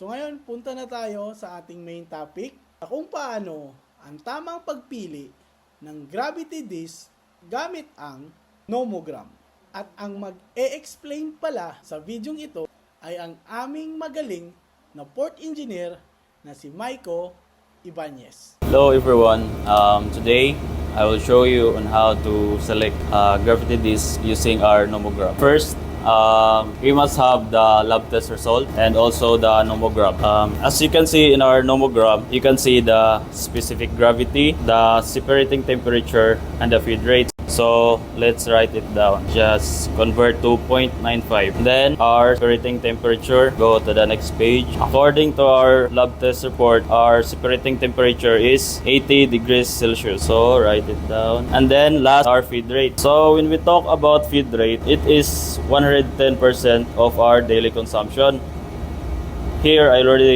So ngayon, punta na tayo sa ating main topic na kung paano ang tamang pagpili ng gravity disc gamit ang nomogram. At ang mag-e-explain pala sa videong ito ay ang aming magaling na port engineer na si Maiko Ibanez. Hello everyone. Today I will show you on how to select gravity disc using our nomogram. First, we must have the lab test result and also the nomogram. As you can see in our nomogram, you can see the specific gravity, the separating temperature, and the feed rate. So let's write it down. Just convert to 0.95. Then our separating temperature, go to the next page. According to our lab test report, our separating temperature is 80 degrees Celsius. So write it down. And then last, our feed rate. So when we talk about feed rate, it is 110% of our daily consumption. Here I already